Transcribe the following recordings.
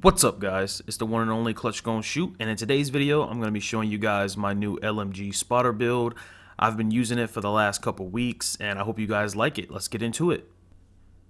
What's up, guys? It's the one and only ClutchGoneShoot, and in today's video I'm going to be showing you guys my new LMG spotter build. I've been using it for the last couple weeks and I hope you guys like it. Let's get into it.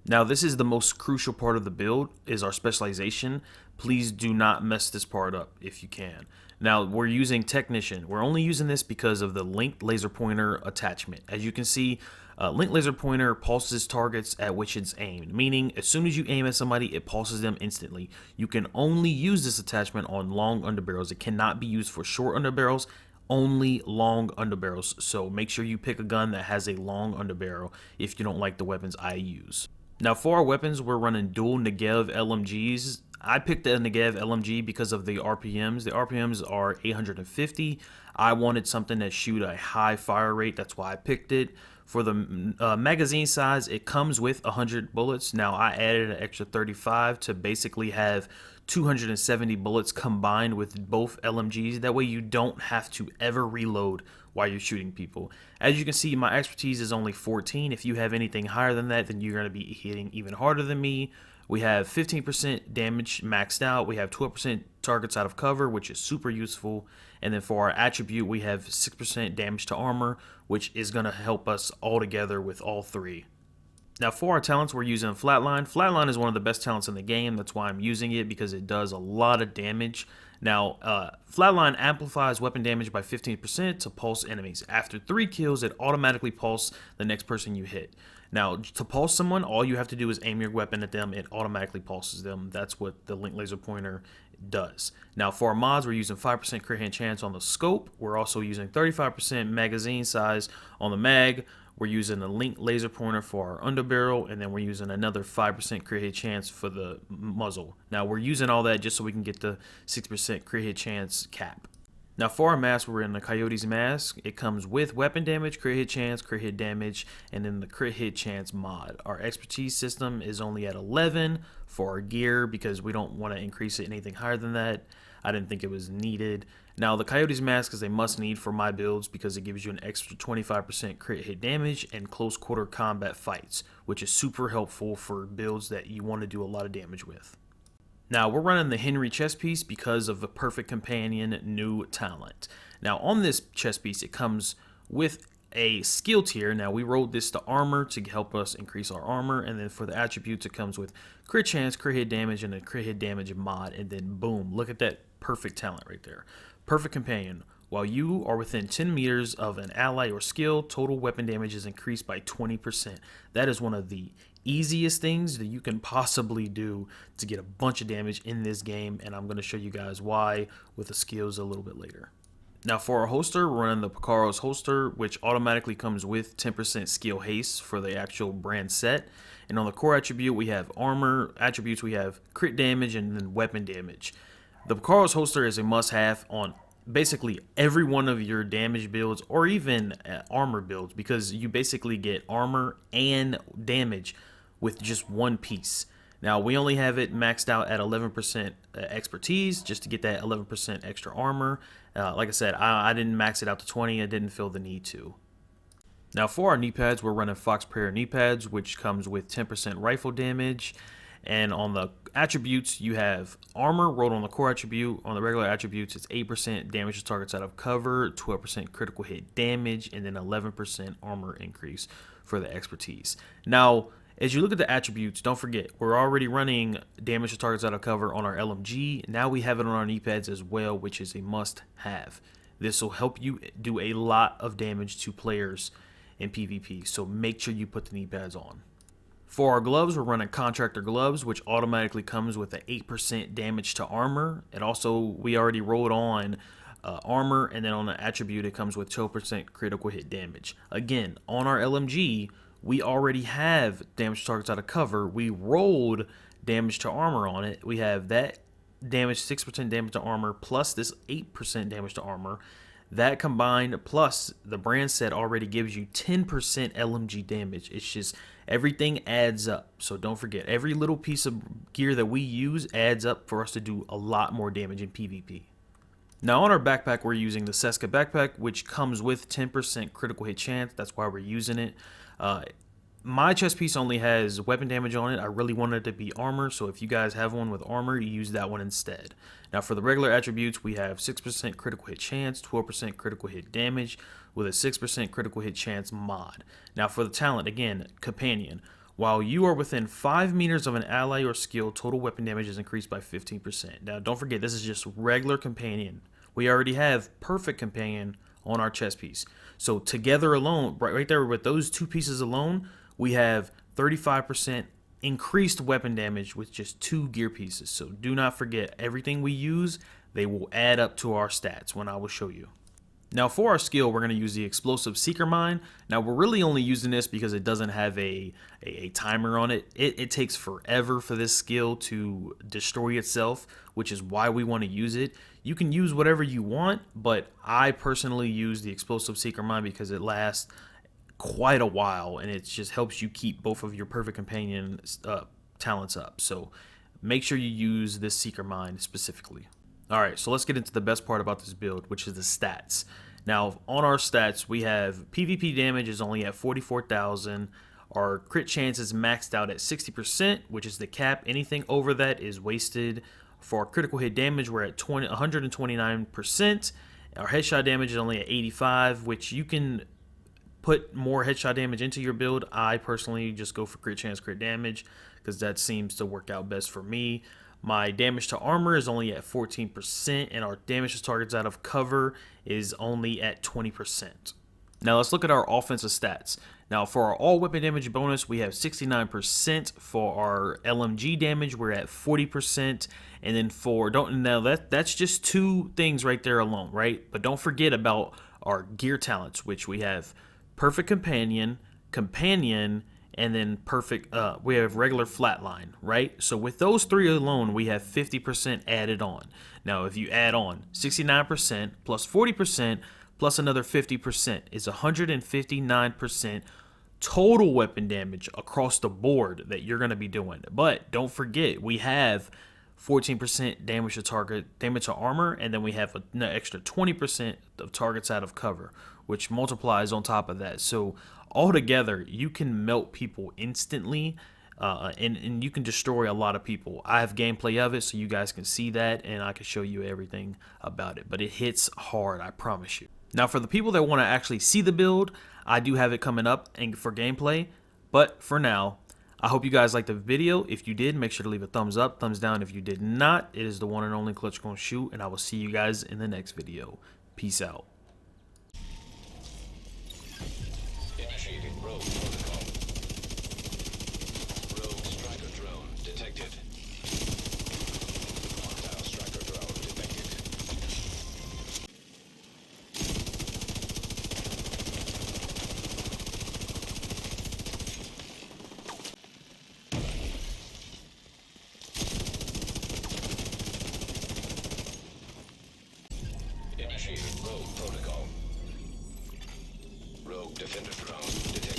Now, this is the most crucial part of the build, is our specialization. Please do not mess this part up if you can. Now, we're using Technician. We're only using this because of the linked laser pointer attachment. As you can see, linked laser pointer pulses targets at which it's aimed, meaning as soon as you aim at somebody, it pulses them instantly. You can only use this attachment on long underbarrels. It cannot be used for short underbarrels, only long underbarrels. So make sure you pick a gun that has a long underbarrel if you don't like the weapons I use. Now, for our weapons, we're running dual Negev LMGs. I picked the Negev LMG because of the RPMs. The RPMs are 850. I wanted something that shoot a high fire rate. That's why I picked it. For the magazine size, it comes with 100 bullets. Now, I added an extra 35 to basically have 270 bullets combined with both LMGs. That way you don't have to ever reload while you're shooting people. As you can see, my expertise is only 14. If you have anything higher than that, then you're going to be hitting even harder than me. We have 15% damage maxed out. We have 12% targets out of cover, which is super useful. And then for our attribute, we have 6% damage to armor, which is going to help us all together with all three. Now, for our talents, we're using Flatline. Flatline is one of the best talents in the game. That's why I'm using it, because it does a lot of damage. Now, Flatline amplifies weapon damage by 15% to pulse enemies. After 3 kills, it automatically pulse the next person you hit. Now, to pulse someone, all you have to do is aim your weapon at them. It automatically pulses them. That's what the linked laser pointer does. Now, for our mods, we're using 5% crit hit chance on the scope. We're also using 35% magazine size on the mag. We're using the linked laser pointer for our underbarrel, and then we're using another 5% crit hit chance for the muzzle. Now, we're using all that just so we can get the 6% crit hit chance cap. Now, for our mask, we're in the Coyote's mask. It comes with weapon damage, crit hit chance, crit hit damage, and then the crit hit chance mod. Our expertise system is only at 11 for our gear because we don't want to increase it anything higher than that. I didn't think it was needed. Now, the Coyote's mask is a must need for my builds because it gives you an extra 25% crit hit damage in close quarter combat fights, which is super helpful for builds that you want to do a lot of damage with. Now, we're running the Henry chest piece because of the Perfect Companion new talent. Now, on this chest piece, it comes with a skill tier. Now, we rolled this to armor to help us increase our armor, and then for the attributes, it comes with crit chance, crit hit damage, and a crit hit damage mod, and then boom, look at that perfect talent right there. Perfect Companion. While you are within 10 meters of an ally or skill, total weapon damage is increased by 20%. That is one of the easiest things that you can possibly do to get a bunch of damage in this game, and I'm going to show you guys why with the skills a little bit later. Now, for our holster, we're running the Picaro's holster, which automatically comes with 10% skill haste for the actual brand set. And on the core attribute, we have armor attributes, we have crit damage, and then weapon damage. The Picaro's holster is a must-have on basically every one of your damage builds or even armor builds, because you basically get armor and damage with just one piece. Now, we only have it maxed out at 11% expertise just to get that 11% extra armor. Like I said, I didn't max it out to 20. I didn't feel the need to. Now, for our knee pads, we're running Fox Prayer knee pads, which comes with 10% rifle damage. And on the attributes, you have armor rolled on the core attribute. On the regular attributes, it's 8% damage to targets out of cover, 12% critical hit damage, and then 11% armor increase for the expertise. Now, as you look at the attributes, don't forget, we're already running damage to targets out of cover on our LMG. Now we have it on our knee pads as well, which is a must-have. This will help you do a lot of damage to players in PvP, so make sure you put the knee pads on. For our gloves, we're running Contractor gloves, which automatically comes with an 8% damage to armor. And also, we already rolled on armor, and then on the attribute, it comes with 12% critical hit damage. Again, on our LMG, we already have damage to targets out of cover. We rolled damage to armor on it. We have that damage, 6% damage to armor, plus this 8% damage to armor. That combined plus the brand set already gives you 10% LMG damage. It's just everything adds up. So don't forget, every little piece of gear that we use adds up for us to do a lot more damage in PvP. Now, on our backpack, we're using the Seska backpack, which comes with 10% critical hit chance. That's why we're using it. my chest piece only has weapon damage on it. I really wanted it to be armor, so if you guys have one with armor, you use that one instead. Now for the regular attributes, we have 6% critical hit chance, 12% critical hit damage, with a 6% critical hit chance mod. Now for the talent, again, companion. While you are within 5 meters of an ally or skill, total weapon damage is increased by 15%. Now don't forget, this is just regular companion. We already have perfect companion on our chest piece. So together alone, right there with those two pieces alone, we have 35% increased weapon damage with just 2 gear pieces. So do not forget, everything we use, they will add up to our stats when I will show you. Now for our skill, we're going to use the explosive seeker mine. Now we're really only using this because it doesn't have a timer on it. It takes forever for this skill to destroy itself, which is why we want to use it. You can use whatever you want, but I personally use the explosive seeker mine because it lasts quite a while and it just helps you keep both of your perfect companion talents up. So make sure you use this seeker mine specifically. Alright, so let's get into the best part about this build, which is the stats. Now, on our stats, we have PvP damage is only at 44,000. Our crit chance is maxed out at 60%, which is the cap. Anything over that is wasted. For our critical hit damage, we're at 129%. Our headshot damage is only at 85, which you can put more headshot damage into your build. I personally just go for crit chance, crit damage, because that seems to work out best for me. My damage to armor is only at 14%, and our damage to targets out of cover is only at 20%. Now let's look at our offensive stats. Now for our all weapon damage bonus, we have 69%. For our LMG damage, we're at 40%. And then that's just 2 things right there alone, right? But don't forget about our gear talents, which we have perfect companion, and then perfect, we have regular flatline, right? So with those 3 alone, we have 50% added on. Now, if you add on 69% plus 40% plus another 50% is 159% total weapon damage across the board that you're going to be doing. But don't forget, we have 14% damage to target, damage to armor, and then we have an extra 20% of targets out of cover, which multiplies on top of that. So altogether, you can melt people instantly, and you can destroy a lot of people. I have gameplay of it, so you guys can see that, and I can show you everything about it. But it hits hard, I promise you. Now, for the people that want to actually see the build, I do have it coming up and for gameplay. But for now, I hope you guys liked the video. If you did, make sure to leave a thumbs up, thumbs down if you did not. It is the one and only ClutchGoneShoot, and I will see you guys in the next video. Peace out. Initiating rogue protocol. Rogue striker drone detected. Hostile striker drone detected. Initiating rogue protocol. Rogue defender drone detected.